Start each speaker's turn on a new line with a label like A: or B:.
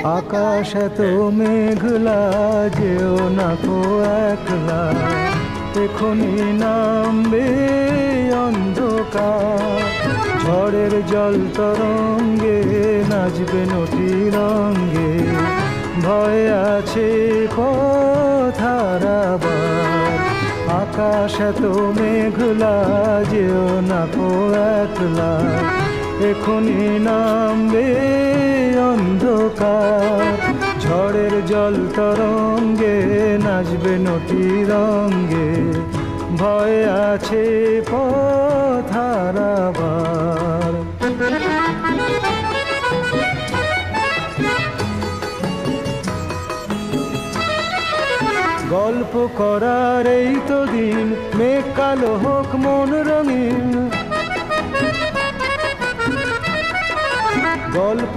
A: আকাশ এত মেঘলা, যেও না কো একলা, এখনি নামবে অন্ধকার। ঝড়ের জল তরঙ্গে নাচবে নটি রঙ্গে, ভয় আছে পথ হারাবার। আকাশ এত মেঘলা, যেও না কো একলা, এখনি নামবে অন্ধকার। ঝড়ের জল তরঙ্গে নাচবে নটি রঙ্গে, ভয় আছে পথ হারাবার। গল্প করার এই তো দিন, মেঘ কালো হোক মন রঙিন। গল্প